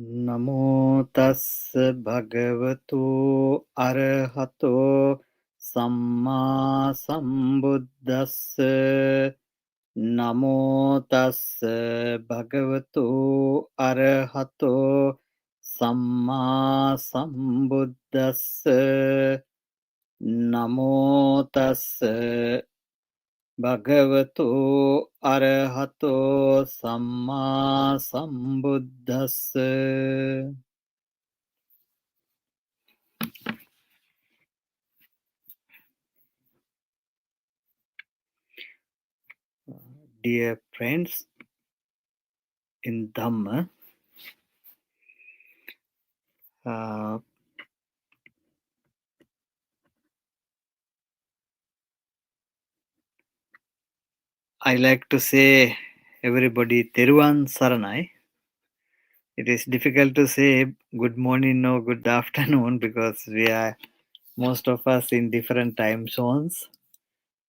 Namo tassa bhagavato arahato samma sambuddhassa. Namo tassa bhagavato arahato samma sambuddhassa. Namo tassa bhagavato arahato samma sambuddhassa. Dear friends in Dhamma, I like to say everybody Teruvan Saranai. It is difficult to say good morning or good afternoon because we are most of us in different time zones.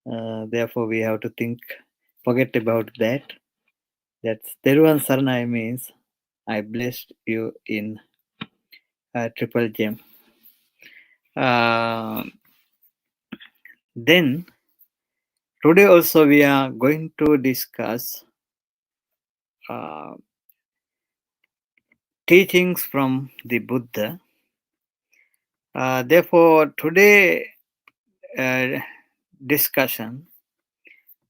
Therefore, we have to forget about that. That's Teruvan Saranai means I blessed you in triple gem. Then today also we are going to discuss teachings from the Buddha. Therefore, today discussion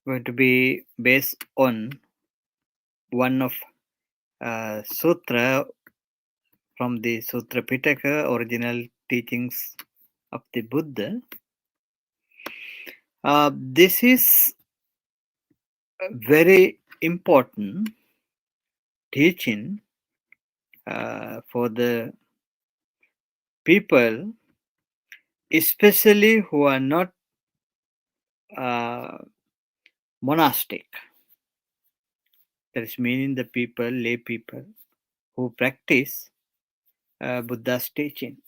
going to be based on one of sutra from the Sutra Pitaka, original teachings of the Buddha. This is a very important teaching for the people, especially who are not monastic. That is meaning the people, lay people who practice Buddha's teaching.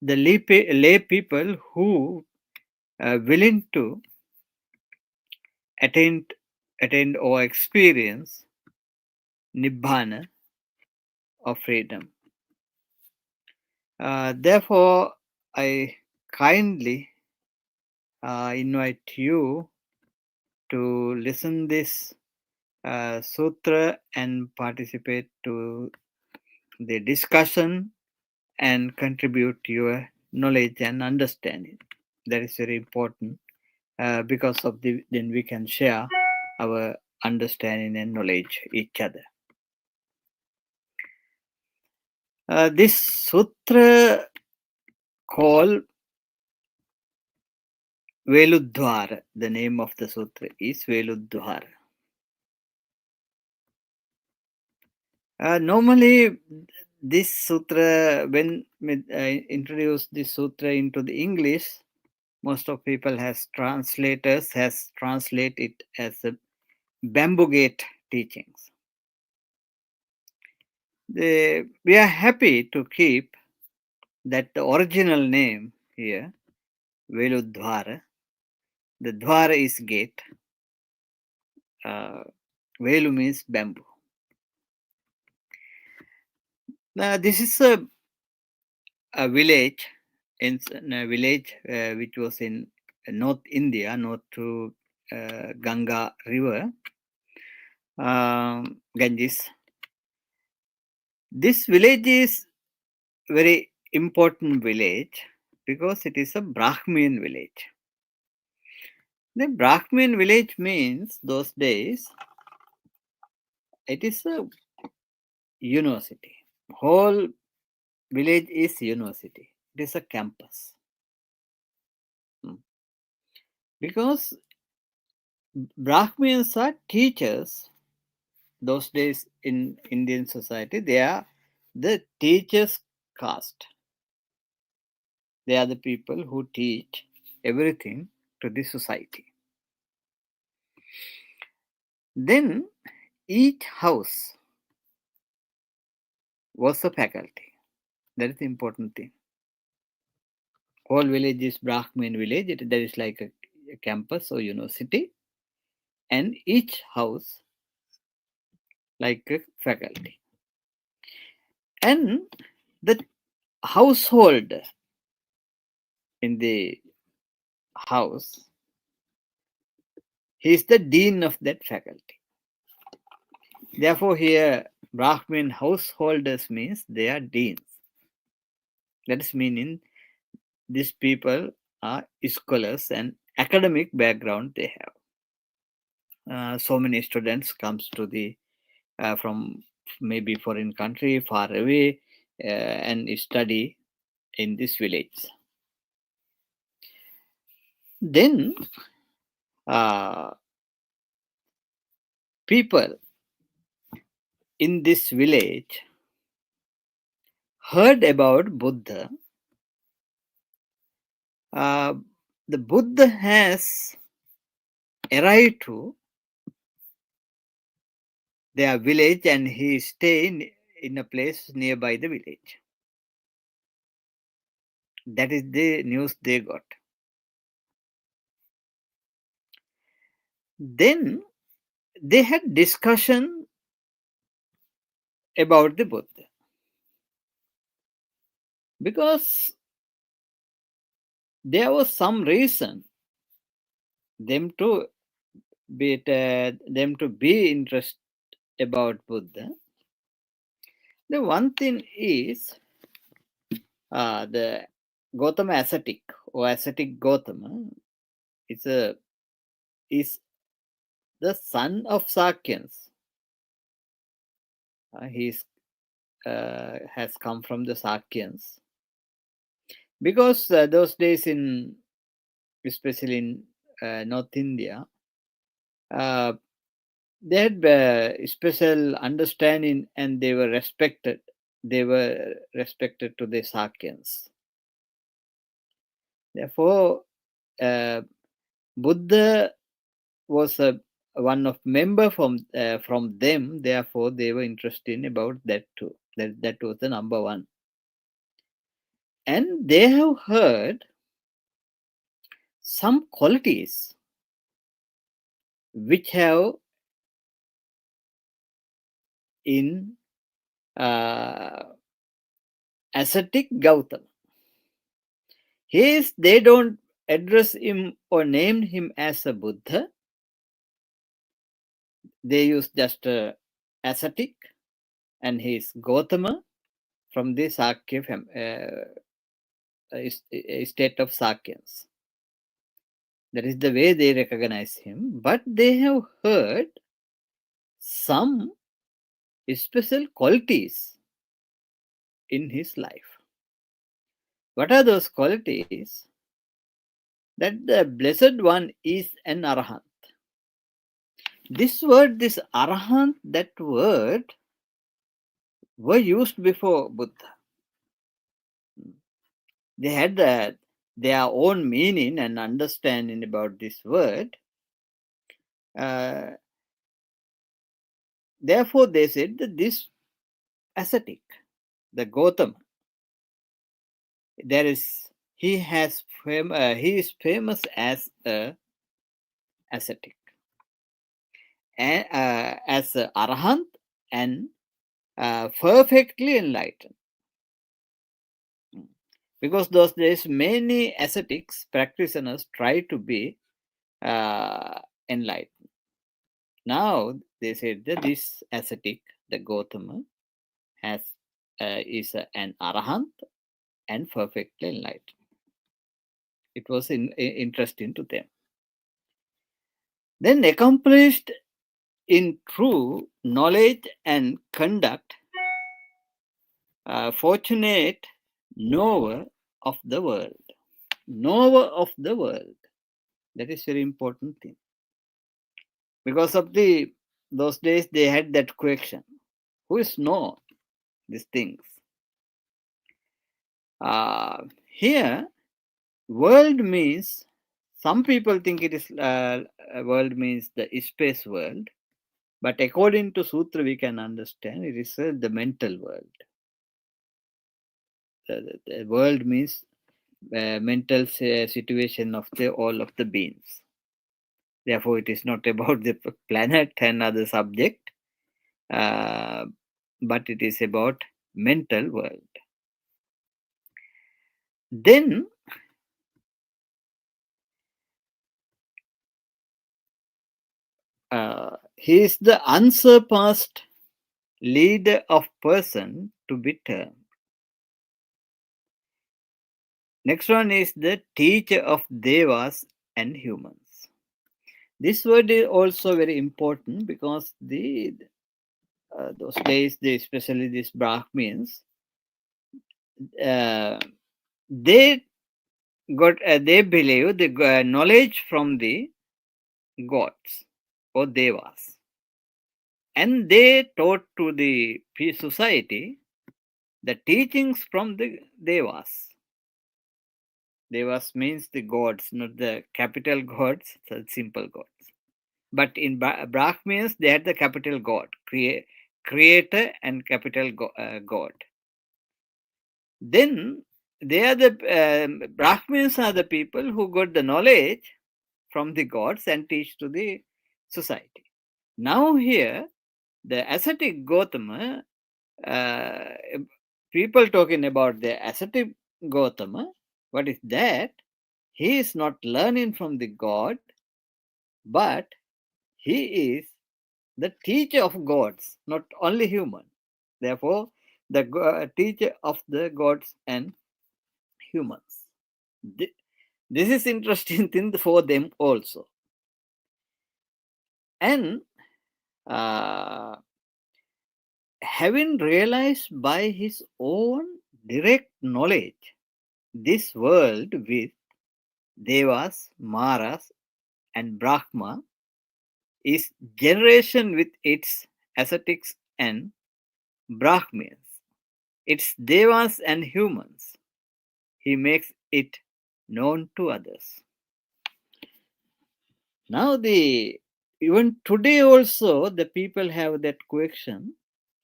The lay people who are willing to attain or experience Nibbana or freedom. Therefore, I kindly invite you to listen this sutra and participate to the discussion and contribute your knowledge and understanding. That is very important because of then we can share our understanding and knowledge each other. This sutra called Veludvara. The name of the sutra is Veludvara. Normally, this sutra, when introduce this sutra into the English, most of people translators has translated it as a bamboo gate teachings. We are happy to keep that the original name here, Veludvara. The Dvara is gate. Velu means bamboo. Now, this is a village, which was in North India, north to Ganga River, Ganges. This village is very important village because it is a Brahmin village. The Brahmin village means those days it is a university. Whole village is university. It is a campus. Because Brahmins are teachers. Those days in Indian society, they are the teachers caste. They are the people who teach everything to the society. Then each house was a faculty. That is the important thing. Whole village is Brahmin village. There is like a campus or university, and each house like a faculty. And the household in the house, he is the dean of that faculty. Therefore, here Brahmin householders means they are deans. That is meaning these people are scholars and academic background they have. So many students comes to the from maybe foreign country far away and study in this village. Then people in this village heard about Buddha. The Buddha has arrived to their village and he stayed in a place nearby the village. That is the news they got. Then they had discussion about the Buddha. Because there was some reason them to be interested about Buddha. The one thing is the Gautama ascetic or ascetic Gautama is the son of Sakyans. He has come from the Sakyans because those days especially in North India, they had special understanding and they were respected. They were respected to the Sakyans. Therefore, Buddha was one of member from them. Therefore, they were interested about that too. That was the number one. And they have heard some qualities which have in ascetic Gautama. They don't address him or name him as a Buddha. They use just ascetic and he is Gautama from the Sakya state of Sakyans. That is the way they recognize him. But they have heard some special qualities in his life. What are those qualities? That the Blessed One is an Arahant. This Arahant, that word were used before Buddha. They had their own meaning and understanding about this word. Therefore, they said that this ascetic, the Gautama, he is famous as a ascetic, and as a Arahant and perfectly enlightened. Because those days many ascetics practitioners try to be enlightened. Now they said that this ascetic, the Gautama, is an Arahant and perfectly enlightened. It was interesting to them. Then accomplished in true knowledge and conduct, fortunate knower of the world. Knower of the world. That is very important thing. Because of those days they had that question. Who is know these things? Here, world means, some people think it is world means the space world, but according to Sutra we can understand it is the mental world. The world means mental situation of all of the beings. Therefore, it is not about the planet and other subject, but it is about mental world. Then he is the unsurpassed leader of person to be termed. Next one is the teacher of devas and humans. This word is also very important because those days, especially these Brahmins, they they believe the knowledge from the gods or devas, and they taught to the society the teachings from the devas. Devas means the gods, not the capital gods, so simple gods. But in Brahmins, they had the capital God, creator and capital God. Then they are the Brahmins are the people who got the knowledge from the gods and teach to the society. Now here, the ascetic Gautama, people talking about the ascetic Gautama, what is that? He is not learning from the God, but he is the teacher of gods, not only human. Therefore, the teacher of the gods and humans. This is interesting thing for them also. And having realized by his own direct knowledge this world with devas, maras, and brahma is generation with its ascetics and brahmins, its devas and humans. He makes it known to others. Now even today also the people have that question,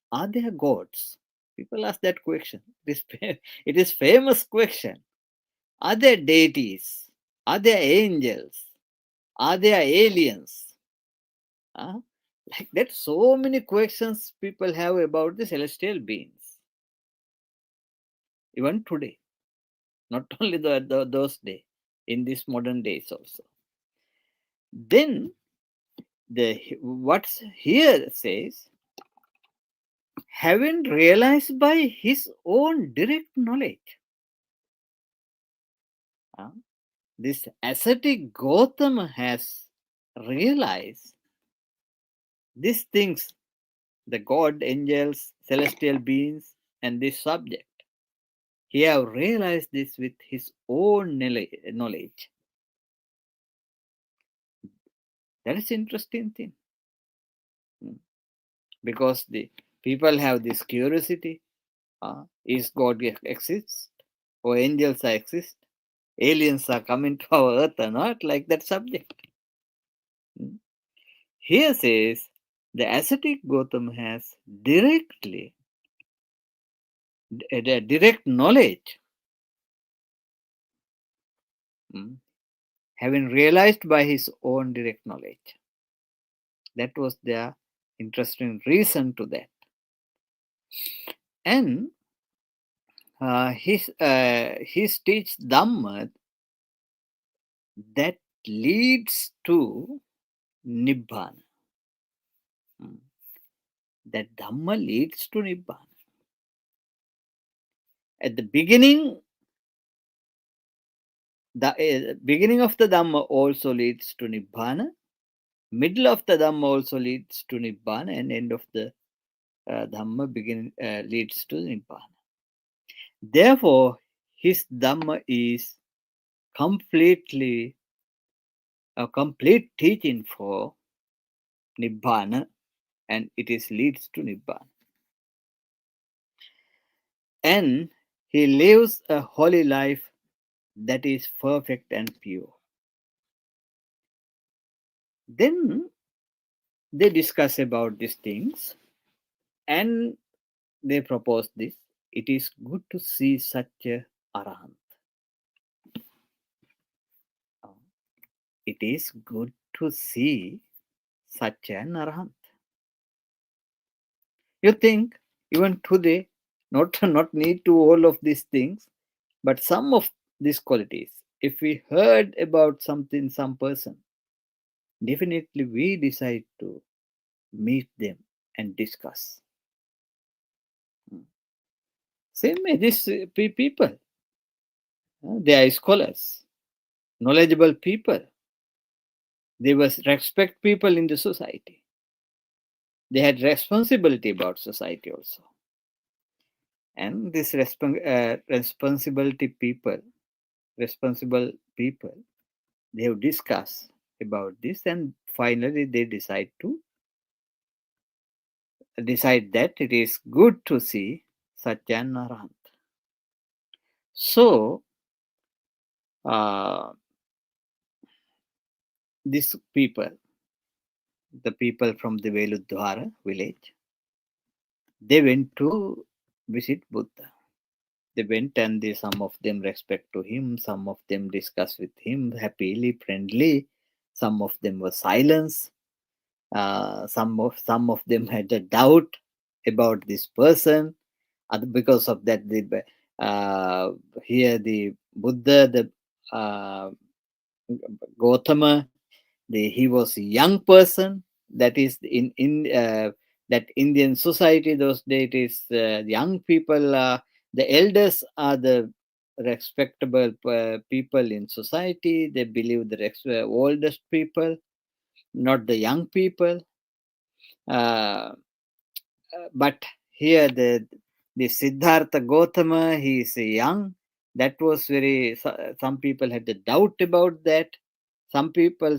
are there gods? People ask that question. It is famous question. Are there deities? Are there angels? Are there aliens? Like that, so many questions people have about the celestial beings. Even today, not only those days, in these modern days also. Then what's here says, having realized by his own direct knowledge. This ascetic Gautama has realized these things, the god, angels, celestial beings, and this subject. He have realized this with his own knowledge. That is interesting thing. Because the people have this curiosity. Is God exist? Or angels are exist? Aliens are coming to our earth or not? Like that subject. Here says, the ascetic Gautama has direct knowledge, having realized by his own direct knowledge. That was their interesting reason to that. And he teach Dhamma that leads to Nibbana. That Dhamma leads to Nibbana. At the beginning, the beginning of the Dhamma also leads to Nibbana. Middle of the Dhamma also leads to Nibbana, and end of the Dhamma leads to Nibbana. Therefore, his Dhamma is completely a complete teaching for Nibbana, and it leads to Nibbana. And he lives a holy life that is perfect and pure. Then they discuss about these things, and they propose this. It is good to see such a arahant. It is good to see such an arahant. You think even today Not need to all of these things, but some of these qualities. If we heard about something, some person, definitely we decide to meet them and discuss. Same way, these people, they are scholars, knowledgeable people. They were respect people in the society. They had responsibility about society also. And this responsible people, they have discussed about this, and finally they decide that it is good to see such an arahant. So uh, these people, the people from the Veludvara village, they went to visit Buddha. They went, and some of them respect to him, some of them discuss with him happily, friendly, some of them were silence. Some of them had a doubt about this person. Because of that, uh, here the Buddha, the Gautama, he was a young person. That is in that Indian society those days, it is young people. The elders are the respectable people in society. They believe the oldest people, not the young people. Uh, but here the Siddhartha Gautama, he is young. That was some people had a doubt about that. Some people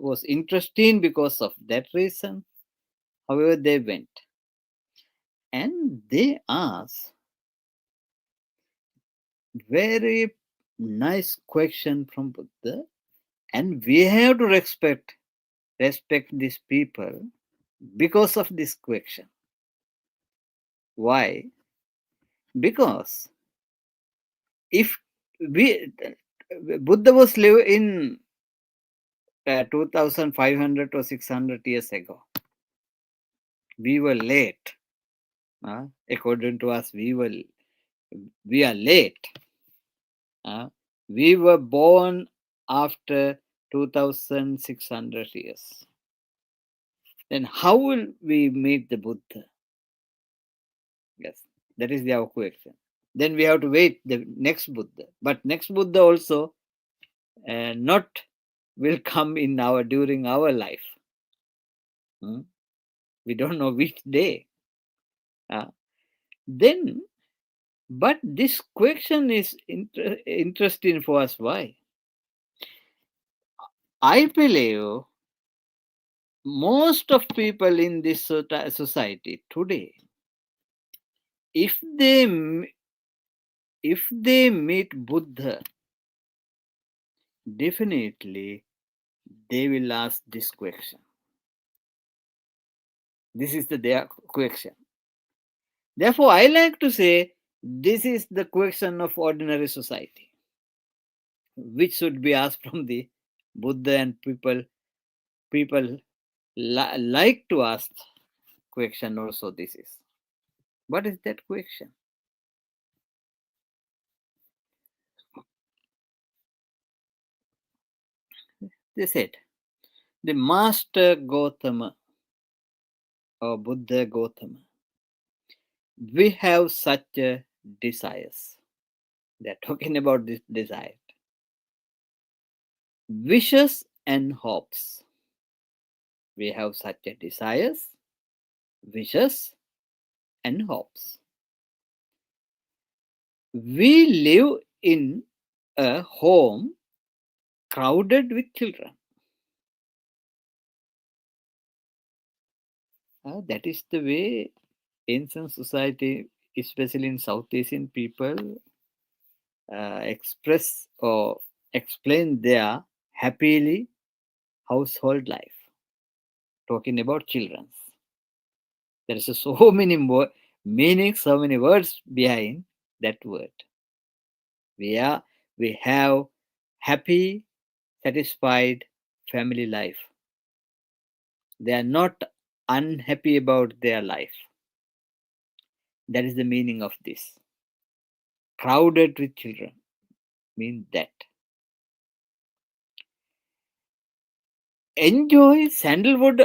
was interesting because of that reason. However, they went and they asked very nice question from Buddha, and we have to respect these people because of this question. Why? Because if we Buddha was live in 2500 or 600 years ago, we were late. According to us, we are late. We were born after 2600 years. Then how will we meet the Buddha? Yes, that is our question. Then we have to wait the next Buddha. But next Buddha also not will come in during our life. We don't know which day. Then, but this question is interesting for us. Why? I believe most of people in this society today, if they meet Buddha, definitely they will ask this question. This is their question. Therefore, I like to say this is the question of ordinary society, which should be asked from the Buddha, and people like to ask question also. This is, what is that question? They said, the master Gautama or Buddha Gautama, we have such desires. They're talking about this desire, wishes and hopes. We have such desires, wishes and hopes. We live in a home crowded with children. That is the way ancient society, especially in South Asian people, express or explain their happily household life, talking about children. There is so many more meanings, so many words behind that word. We have happy, satisfied family life. They are not unhappy about their life. That is the meaning of this. Crowded with children means that. Enjoy sandalwood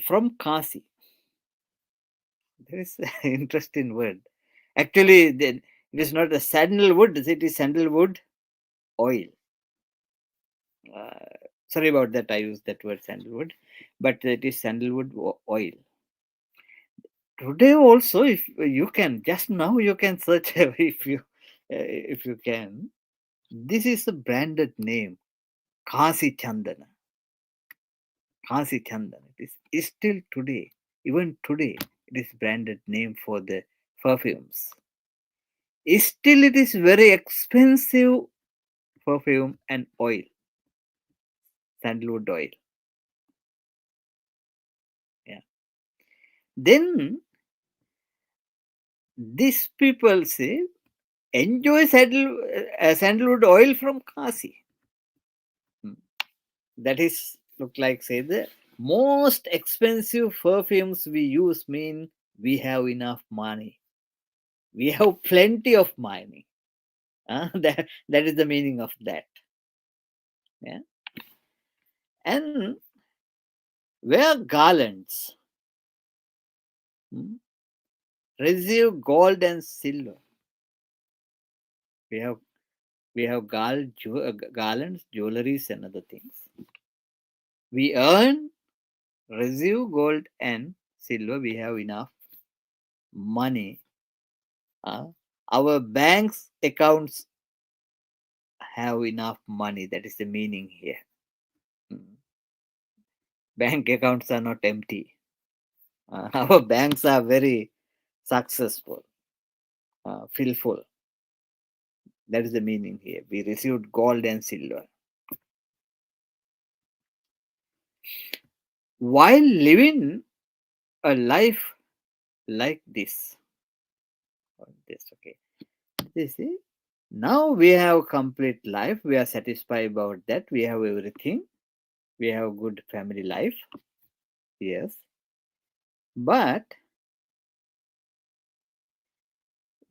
from Kasi. There is an interesting word. Actually, it is not a sandalwood, it is sandalwood oil. Sorry about that, I used that word sandalwood, but it is sandalwood oil. Today also, if you can, just now you can search if you can. This is a branded name, Kasi Chandana. Kasi Chandana. It is still today, even today, it is branded name for the perfumes. Still, it is very expensive perfume and oil, sandalwood oil. Yeah. Then these people say, enjoy sandalwood oil from Kasi. That is look like say the most expensive perfumes we use mean we have enough money. We have plenty of money. That is the meaning of that. Yeah. And wear garlands. Receive gold and silver. We have garlands, jewelries, and other things. We earn, receive gold and silver. We have enough money. Our bank's accounts have enough money. That is the meaning here. Bank accounts are not empty. Our banks are very successful, full. That is the meaning here. We received gold and silver. While living a life like this, okay. This is now we have complete life. We are satisfied about that. We have everything. We have good family life. Yes. But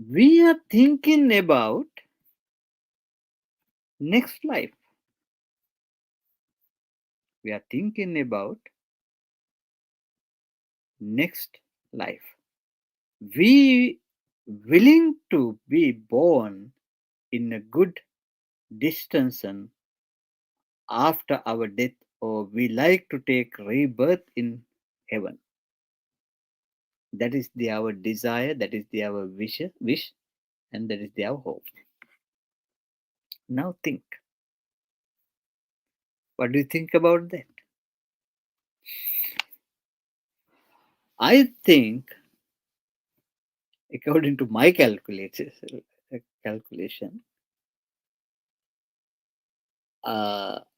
we are thinking about next life. We are thinking about next life. We willing to be born in a good distinction after our death, or we like to take rebirth in heaven. That is our desire, that is our wish, and that is our hope. Now think. What do you think about that? I think, according to my calculation,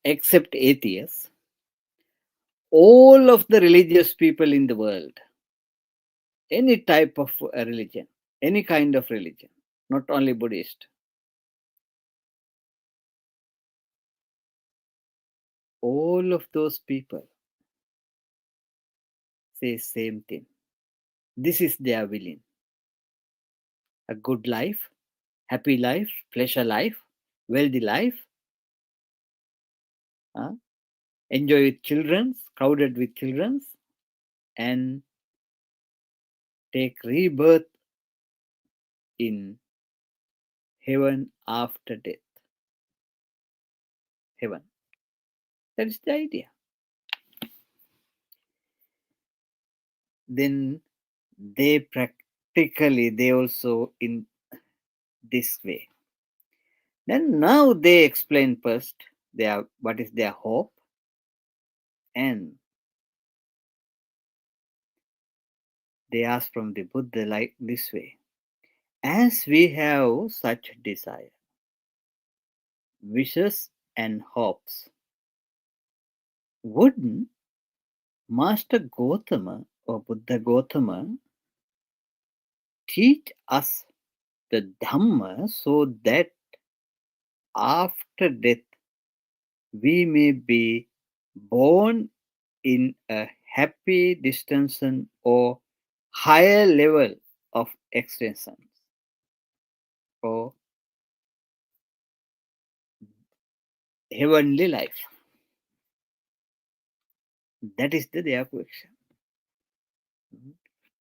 except atheists, all of the religious people in the world, any type of religion, any kind of religion, not only Buddhist, all of those people say same thing. This is their willing. A good life, happy life, pleasure life, wealthy life, enjoy with children, crowded with children, and take rebirth in heaven after death. Heaven. That is the idea. Then they also in this way. Then now they explain first what is their hope, and they ask from the Buddha like this way. As we have such desire, wishes and hopes, wouldn't Master Gautama or Buddha Gautama teach us the Dhamma so that after death we may be born in a happy distinction or higher level of extensions or heavenly life. That is their question.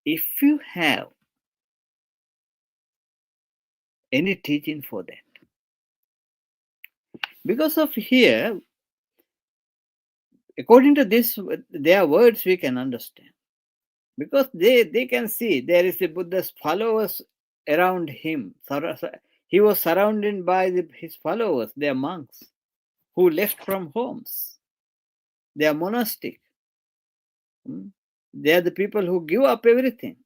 If you have any teaching for that, because of here, according to this, their words we can understand. Because they can see there is the Buddha's followers around him. He was surrounded by his followers, they are monks who left from homes. They are monastic. They are the people who give up everything.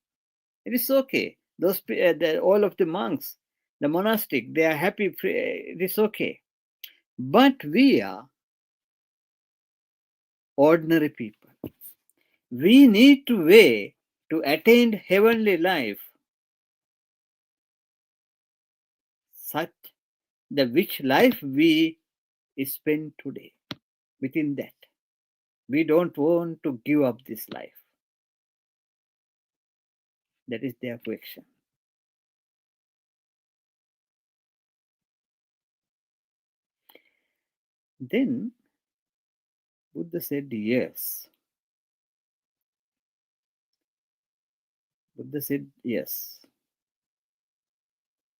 It is okay. All of the monks, the monastic, they are happy. It is okay. But we are ordinary people. We need to way to attain heavenly life, such the which life we spend today. Within that, we don't want to give up this life. That is their question. Then Buddha said yes. Buddha said yes.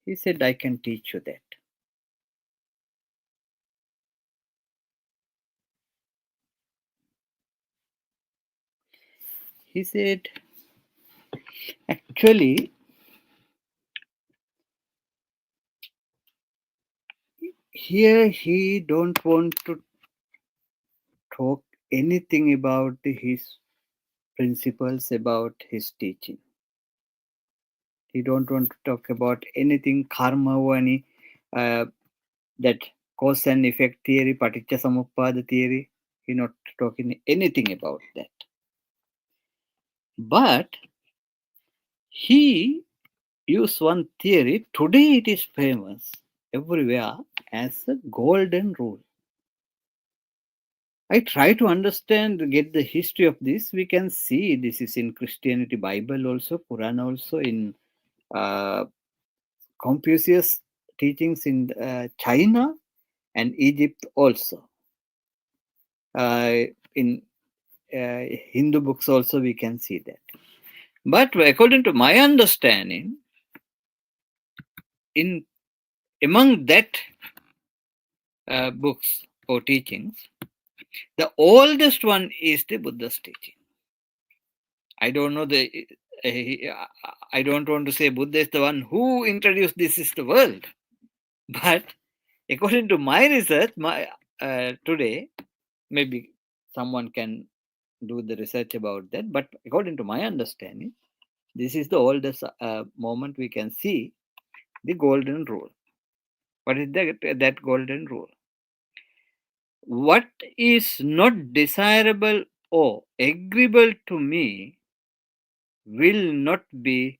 He said, I can teach you that. He said, actually, here he don't want to talk anything about his principles, about his teaching. He don't want to talk about anything karma or any that cause and effect theory, paticca samuppada theory. He not talking anything about that. But he used one theory. Today it is famous everywhere as a golden rule. I try to understand, get the history of this. We can see this is in Christianity, Bible also, Purana also, in Confucius teachings in China and Egypt also. In Hindu books also we can see that. But according to my understanding, among that books or teachings, the oldest one is the Buddha's teaching. I don't know I don't want to say Buddha is the one who introduced this is the world, but according to my research, today maybe someone can do the research about that. But according to my understanding, this is the oldest moment we can see the golden rule. What is that golden rule? What is not desirable or agreeable to me will not be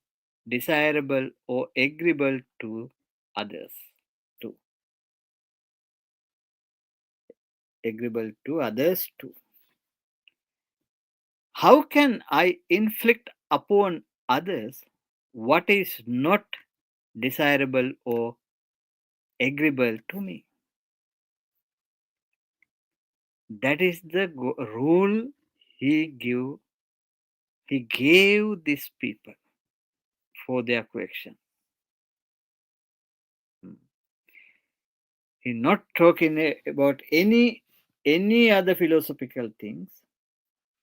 desirable or agreeable to others too. Agreeable to others too. How can I inflict upon others what is not desirable or agreeable to me? That is the rule he gave these people for their correction. He's not talking about any other philosophical things.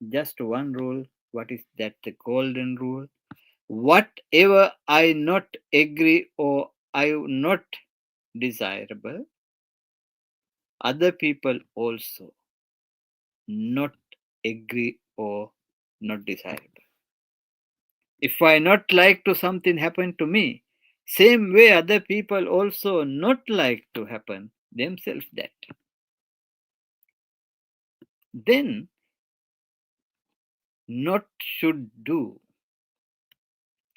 Just one rule. What is that? The golden rule. Whatever I not agree or I not desirable, other people also not agree or not desirable. If I not like to something happen to me, same way other people also not like to happen themselves that. Then not should do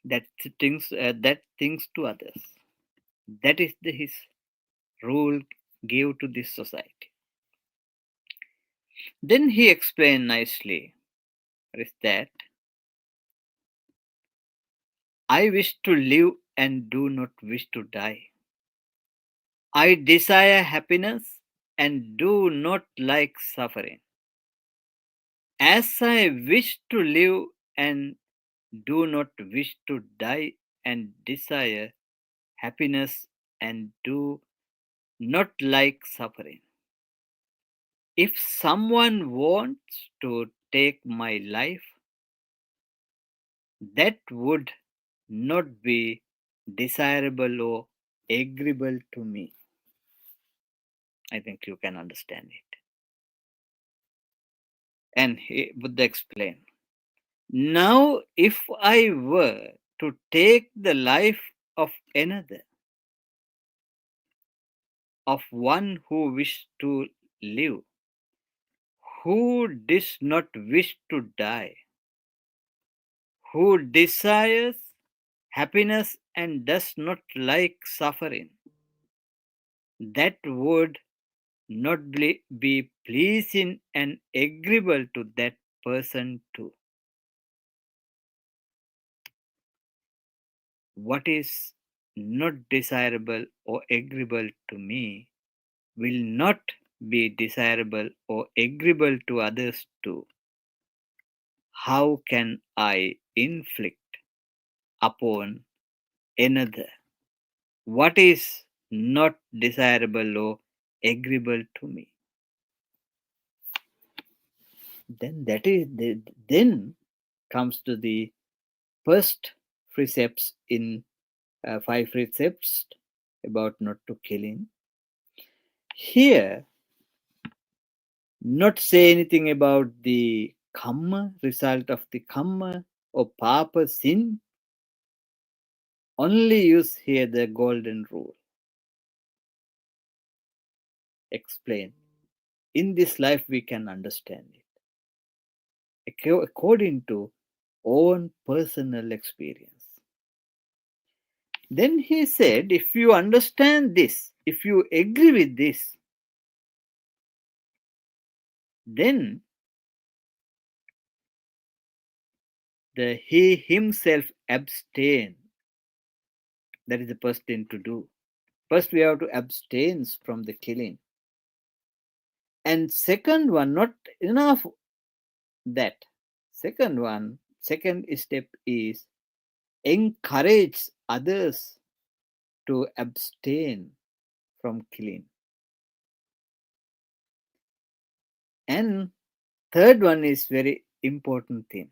that things to others. That is his rule gave to this society. Then he explained nicely, what is that? I wish to live and do not wish to die. I desire happiness and do not like suffering. As I wish to live and do not wish to die and desire happiness and do not like suffering. If someone wants to take my life, that would not be desirable or agreeable to me. I think you can understand it. And Buddha explained, now if I were to take the life of another, of one who wished to live, who does not wish to die, who desires happiness and does not like suffering, that would not be pleasing and agreeable to that person too. What is not desirable or agreeable to me will not be desirable or agreeable to others too. How can I inflict upon another what is not desirable or agreeable to me? Then comes to the first precepts in five precepts about not to killing. Here, not say anything about the karma, result of the karma or papa sin. Only use here the golden rule. Explain. In this life, we can understand it according to own personal experience. Then he said, if you understand this, if you agree with this, then he himself abstain. That is the first thing to do. First, we have to abstain from the killing. And second one, not enough that. Second step is encourage others to abstain from killing. And third one is very important thing.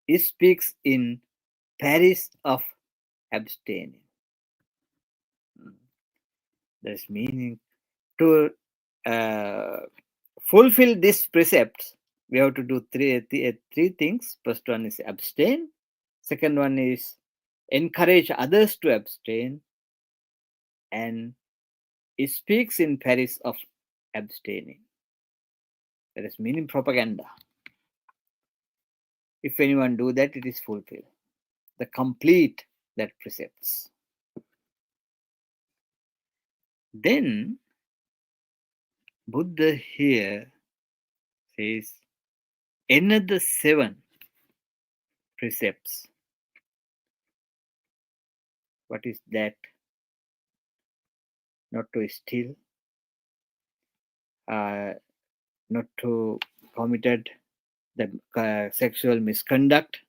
It speaks in Paris of abstaining. There's meaning to fulfill these precepts. We have to do three things. First one is abstain. Second one is encourage others to abstain. And it speaks in Paris of abstaining. That is meaning propaganda. If anyone do that, it is fulfilled. The complete that precepts. Then Buddha here says another 7 precepts. What is that? Not to steal, not to committed the sexual misconduct,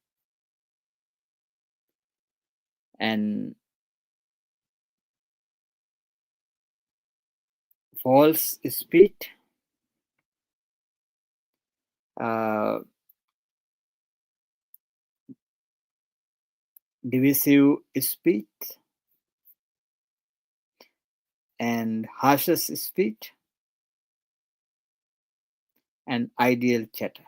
and false speech, divisive speech, and harshness speech, and ideal chatter.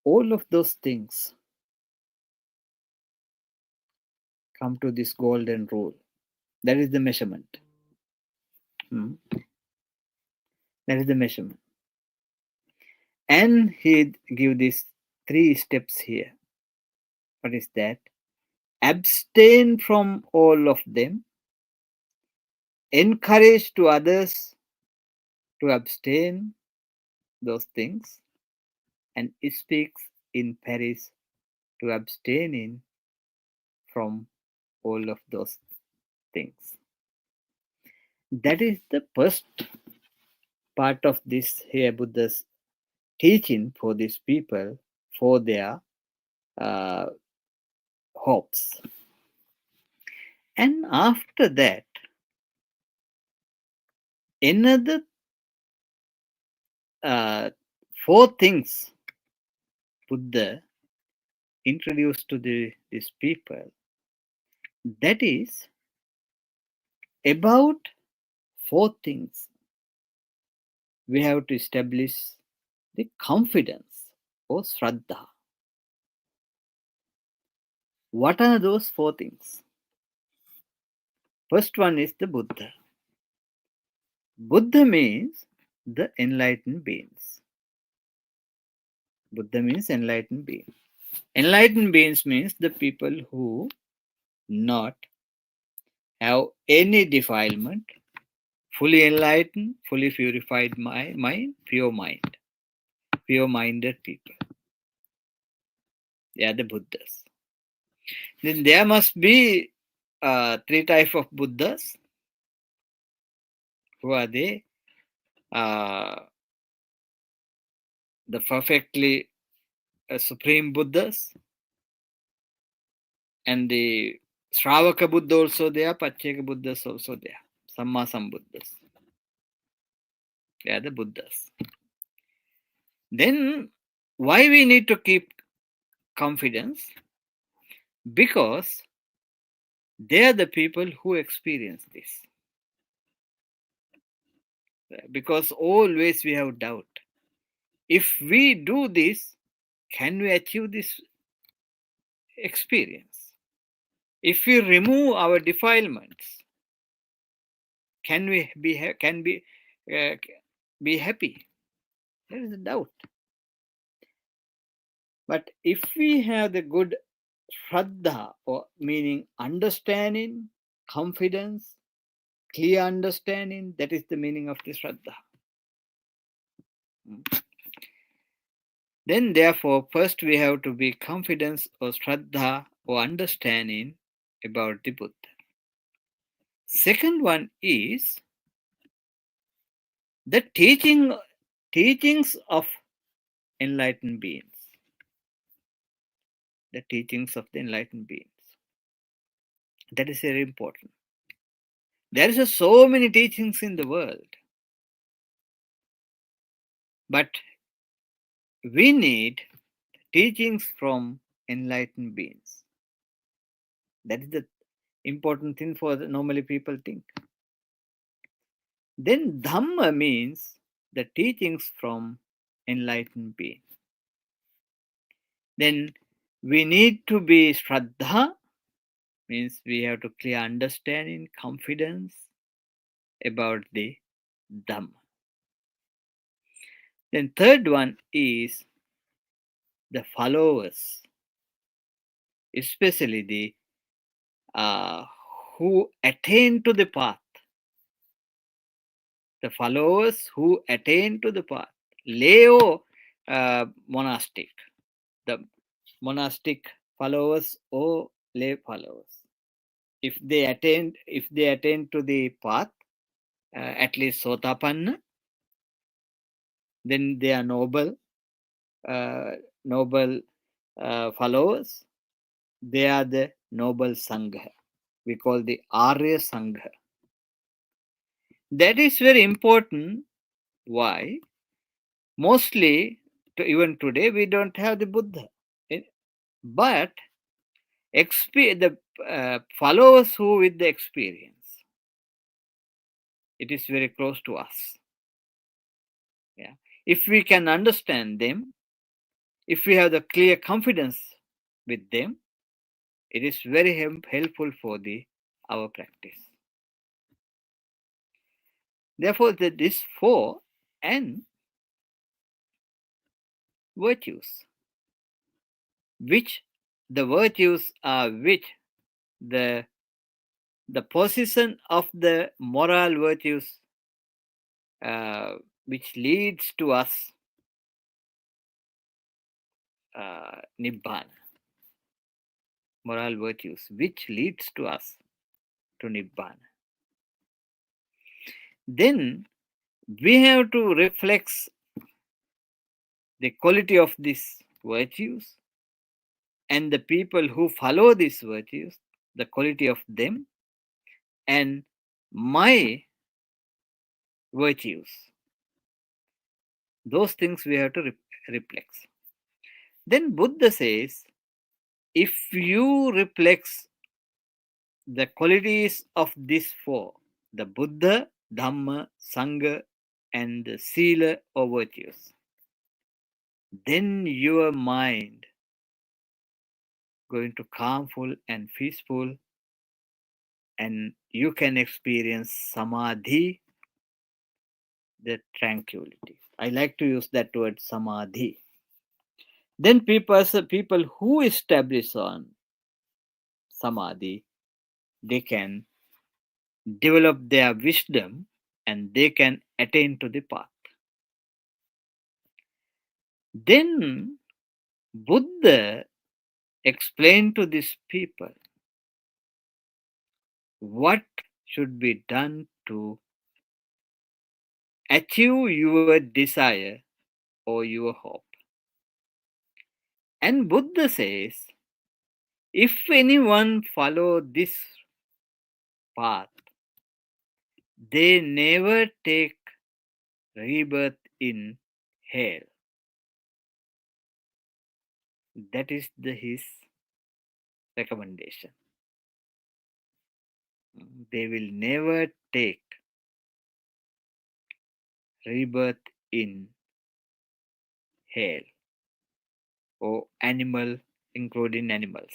All of those things come to this golden rule. That is the measurement. That is the measurement. And he give these 3 steps here. What is that? Abstain from all of them. Encourage to others to abstain those things. And it speaks in Paris to abstain from all of those things. That is the first part of this here Buddha's teaching for these people for their hopes. And after that, another 4 things Buddha introduced to these people. That is about 4 things. We have to establish the confidence or Shraddha. What are those 4 things? First one is the Buddha. Buddha means the enlightened beings. Buddha means enlightened beings. Enlightened beings means the people who not have any defilement, fully enlightened, fully purified mind, pure-minded people. They are the Buddhas. Then there must be 3 types of Buddhas. Who are they? The perfectly supreme Buddhas, and the Shravaka Buddha also there, Pacceka Buddhas also there, Samma Sambuddhas. They are the Buddhas. Then why we need to keep confidence? Because they are the people who experience this. Because always we have doubt. If we do this, can we achieve this experience? If we remove our defilements, can we be happy? There is a doubt. But if we have the good Shraddha, or meaning understanding, confidence, clear understanding, that is the meaning of the Shraddha. Then therefore, first we have to be confidence or Shraddha or understanding about the Buddha. Second one is the teachings of enlightened beings. The teachings of the enlightened beings. That is very important. There is so many teachings in the world, but we need teachings from enlightened beings. That is the important thing for normally people think. Then Dhamma means the teachings from enlightened beings. Then we need to be Shraddha, means we have to clear understanding, confidence about the Dhamma. Then third one is the followers, especially the who attain to the path. The followers who attain to the path. Leo monastic. The monastic followers or lay followers. If they attain to the path, at least Sotapanna, then they are noble followers. They are the noble Sangha. We call the Arya Sangha. That is very important. Why? Mostly, even today, we don't have the Buddha. But the followers who with the experience, it is very close to us. Yeah. If we can understand them, if we have the clear confidence with them, it is very helpful for our practice. Therefore, these 4 and virtues, which the virtues are which the position of the moral virtues which leads to us Nibbana, moral virtues, which leads to us to Nibbana. Then we have to reflect the quality of these virtues and the people who follow these virtues, the quality of them, and my virtues. Those things we have to reflect. Then Buddha says, if you reflect the qualities of these four, the Buddha, Dhamma, Sangha, and the Sila or virtues, then your mind going to calmful and peaceful, and you can experience samadhi, the tranquility. I like to use that word samadhi. Then people who establish on samadhi, they can develop their wisdom and they can attain to the path. Then Buddha explained to these people what should be done to achieve your desire or your hope. And Buddha says, if anyone follow this path, they never take rebirth in hell. That is his recommendation. They will never take rebirth in hell or animal, including animals.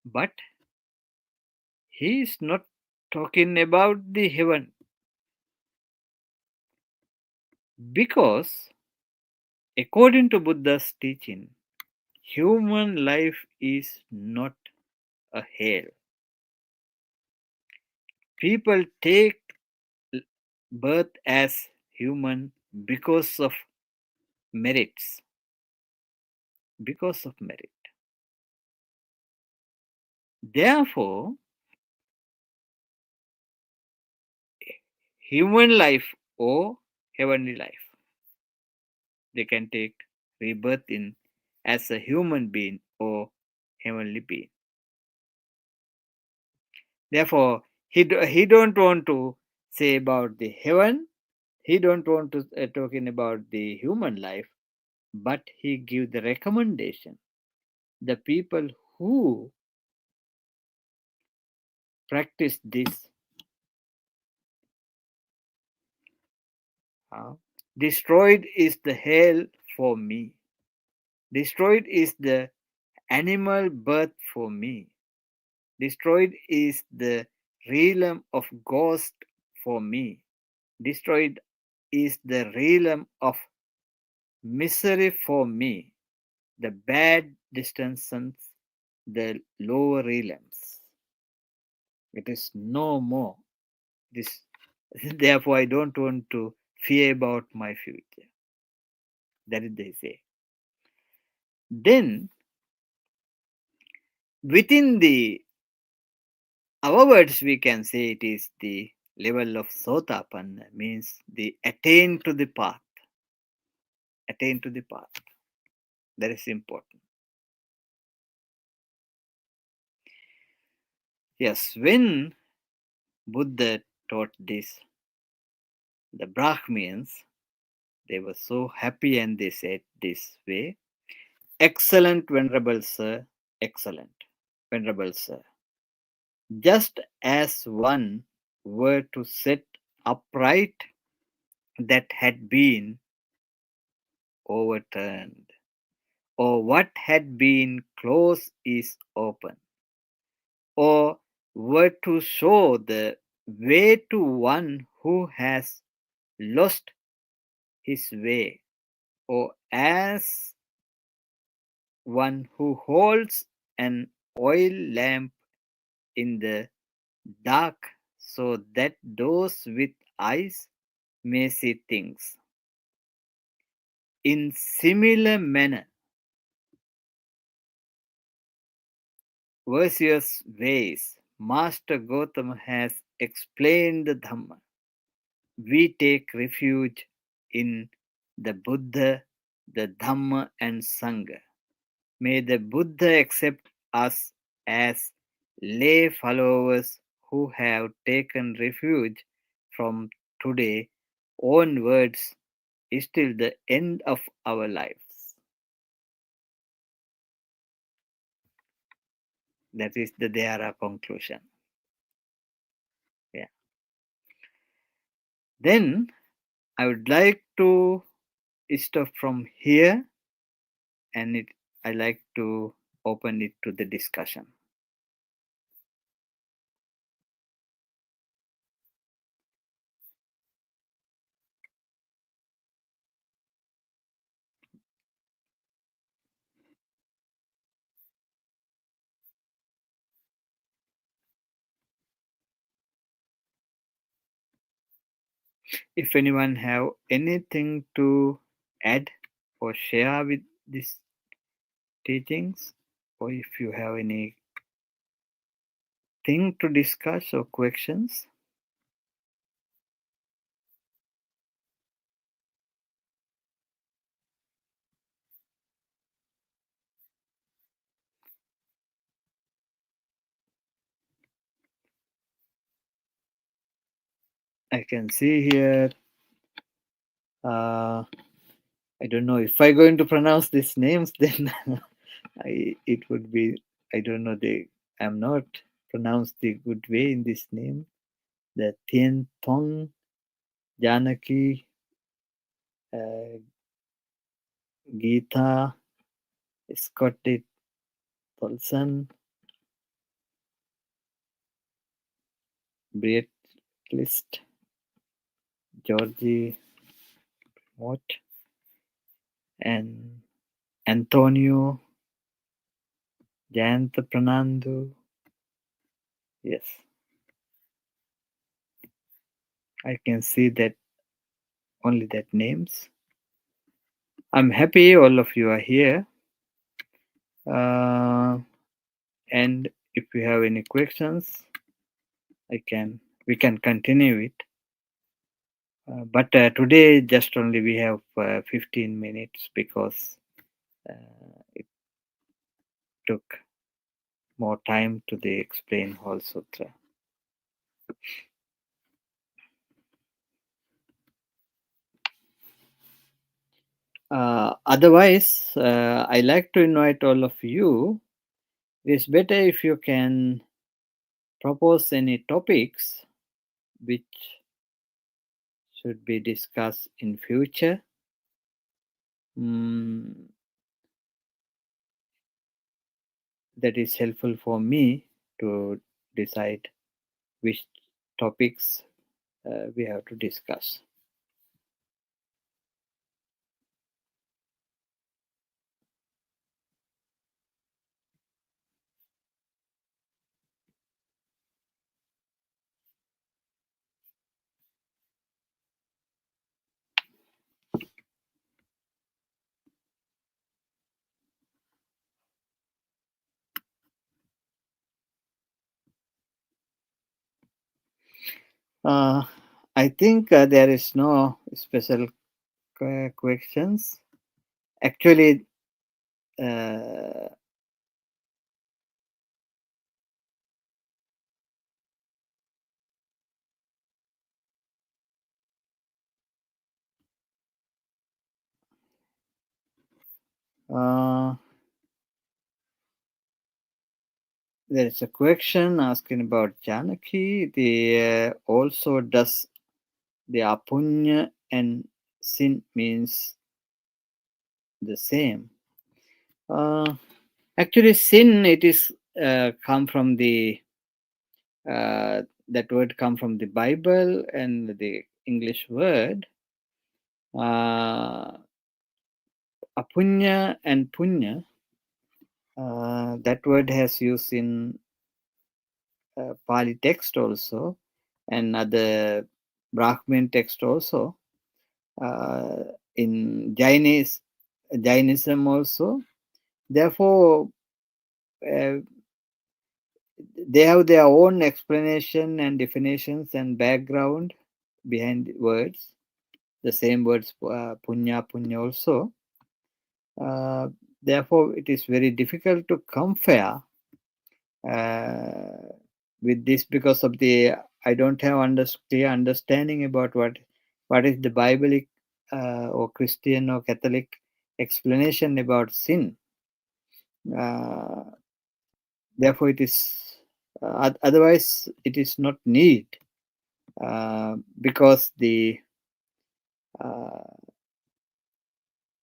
But he is not talking about the heaven, because according to Buddha's teaching, human life is not a hell. People take birth as human because of merits. Because of merit. Therefore, human life or heavenly life, they can take rebirth in as a human being or heavenly being. Therefore, he don't want to say about the heaven, he don't want to talking about the human life, but he give the recommendation. The people who practice this, destroyed is the hell for me. Destroyed is the animal birth for me. Destroyed is the realm of ghost for me. Destroyed is the realm of misery for me. The bad distances, the lower realms. It is no more. This, therefore, I don't want to fear about my future. That is they say. Then, within our words, we can say it is the level of Sotapanna, means the attain to the path. Attain to the path. That is important. Yes, when Buddha taught this, the Brahmins, they were so happy and they said this way, excellent, venerable sir, excellent, venerable sir. Just as one were to set upright that had been overturned, or what had been closed is open, or were to show the way to one who has lost his way, or as one who holds an oil lamp in the dark so that those with eyes may see things. In similar manner, various ways, Master Gautama has explained the Dhamma. We take refuge in the Buddha, the Dhamma, and Sangha. May the Buddha accept us as lay followers who have taken refuge from today onwards till the end of our lives. That is the Dhyara conclusion. Yeah. Then I would like to stop from here, and I like to open it to the discussion. If anyone have anything to add or share with these teachings, or if you have anything to discuss or questions, I can see here. I don't know if I'm going to pronounce these names, then it would be, I don't know, I'm not pronounced the good way in this name. The Tien Tong, Janaki, uh, Geeta, Scotty Tolson, Brett List, Georgie Mott, and Antonio, Jayanta Pranandu. Yes, I can see that only that names. I'm happy all of you are here. And if you have any questions, we can continue it. But today just only we have 15 minutes because it took more time to explain whole sutra. Otherwise, I like to invite all of you. It's better if you can propose any topics which should be discussed in future. That is helpful for me to decide which topics we have to discuss. I think there is no special questions. Actually, there is a question asking about Janaki. The also does the apunya and sin means the same? Actually, sin it is come from the that word come from the Bible and the English word. Apunya and punya. That word has used in Pali text also and other Brahmin text also. in Jainism also. Therefore, they have their own explanation and definitions and background behind words. The same words, punya, punya also. Uh, Therefore, it is very difficult to compare with this because of the I don't have clear understanding about what is the Biblic or Christian or Catholic explanation about sin. Uh, Therefore, it is otherwise it is not need because the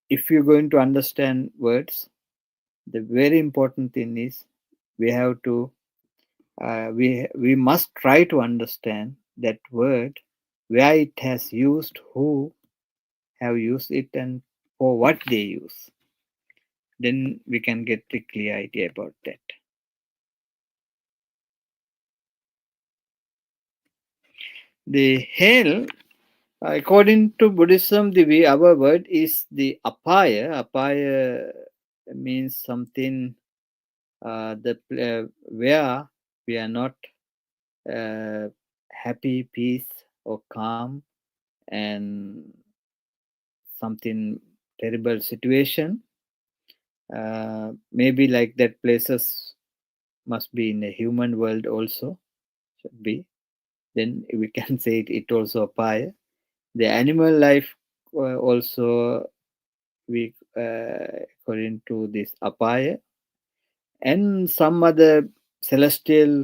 if you're going to understand words, the very important thing is we have to we must try to understand that word, where it has used, who have used it, and for what they use. Then we can get a clear idea about that. The hell, according to Buddhism, the way our word is the apaya. Apaya means something where we are not happy, peace, or calm, and something terrible situation. Maybe like that places must be in a human world also, should be. Then we can say it also apaya. The animal life also we according to this apaya, and some other celestial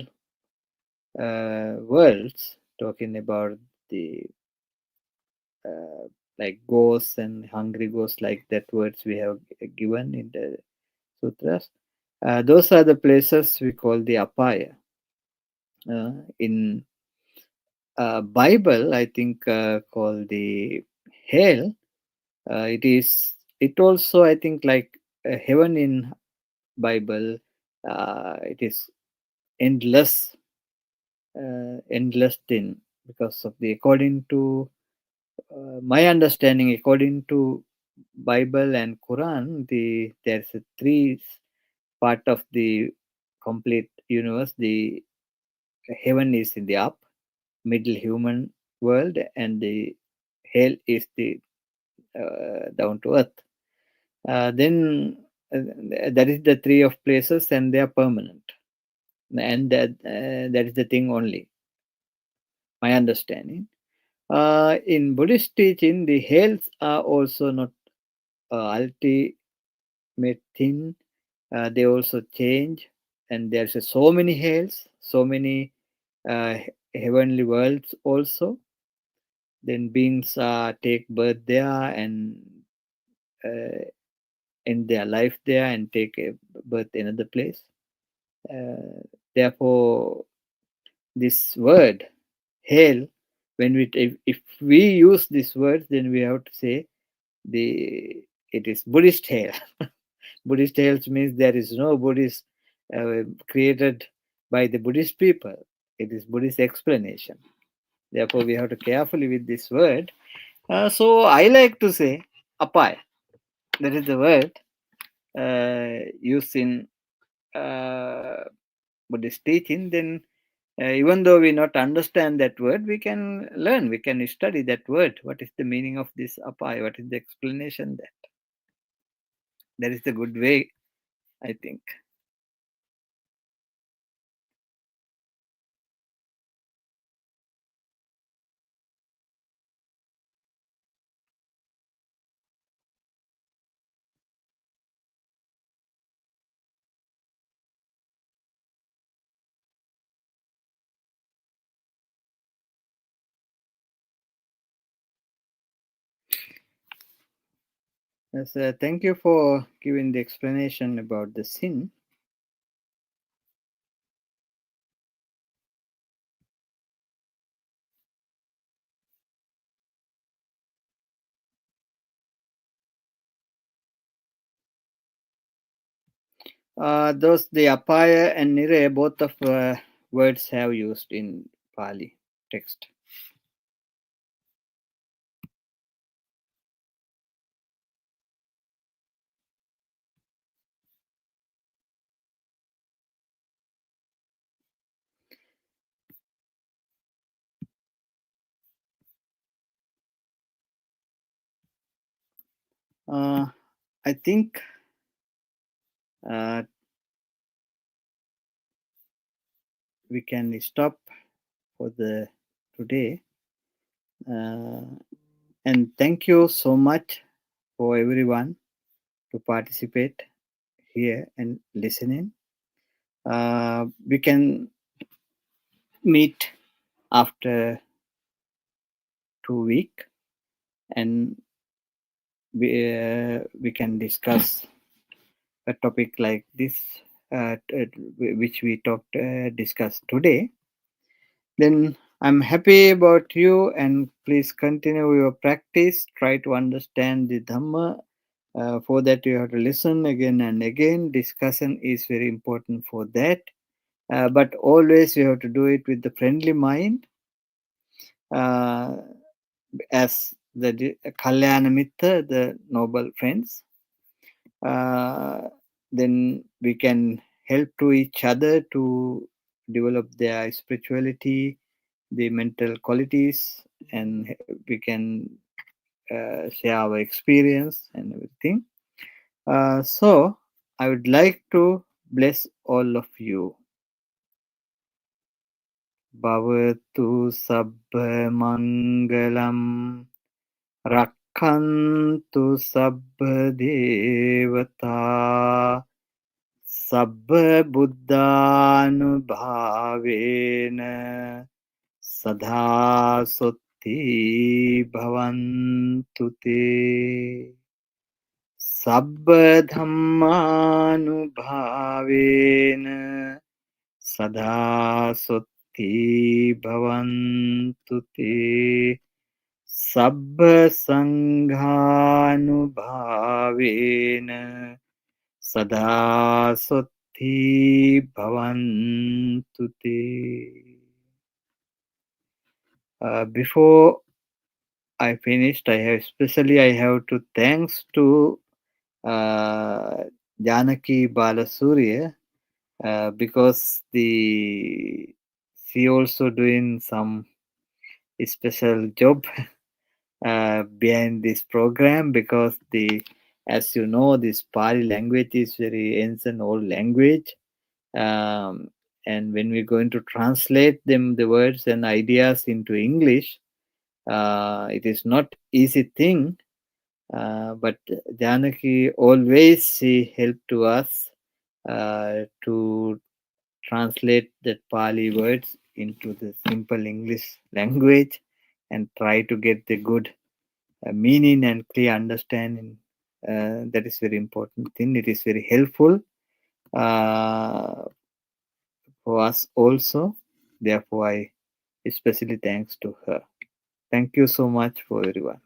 worlds talking about the uh, like ghosts and hungry ghosts, like that words we have given in the sutras. Those are the places we call the apaya. In Bible, I think called the hell. It also I think like heaven in Bible. It is endless, endless thing because of the according to my understanding, according to Bible and Quran, there's a three part of the complete universe. The heaven is in the up, middle human world, and the hell is the down to earth. Then that is the three of places, and they are permanent, and that is the thing only. My understanding. In Buddhist teaching, the hells are also not ultimate thing. They also change, and there's so many hells, so many heavenly worlds also. Then beings take birth there and uh, end their life there and take a birth in another place. Therefore, this word hell, when if we use this word, then we have to say it is Buddhist hell. Buddhist hell means there is no Buddhist created by the Buddhist people. It is Buddhist explanation. Therefore, we have to carefully with this word. So I like to say apai. That is the word used in Buddhist teaching. Then even though we not understand that word, we can learn, we can study that word. What is the meaning of this apai? What is the explanation that is the good way, I think. Yes, thank you for giving the explanation about the sin. Those the apaya and nire, both of words have used in Pali text. I think we can stop for the today. And thank you so much for everyone to participate here and listening. We can meet after 2 weeks, and we can discuss a topic like this, which we discussed today. Then I'm happy about you, and please continue your practice. Try to understand the Dhamma. For that, you have to listen again and again. Discussion is very important for that. But always you have to do it with the friendly mind, as the Kalyana Mitra, the noble friends. Then we can help to each other to develop their spirituality, the mental qualities, and we can share our experience and everything. So I would like to bless all of you. Bhavatu Sabbha Mangalam Rakhantu Sabbha Devata Sabbha Buddhanubhavena Sadha Sotti Bhavantu Te Sabbha Dhammanubhavena Sadha Sotti Bhavantu Te Sabbha Sanghanubhavena Sadha Sotti Bhavantu Te. Before I finished, I have to thanks to Janaki Balasuriya, because she also doing some special job behind this program, because as you know, this Pali language is very ancient old language, and when we're going to translate the words and ideas into English, it is not easy thing. But Janaki always she helped to us to translate that Pali words into the simple English language and try to get the good meaning and clear understanding. That is very important thing. It is very helpful for us also. Therefore, I especially thanks to her. Thank you so much for everyone.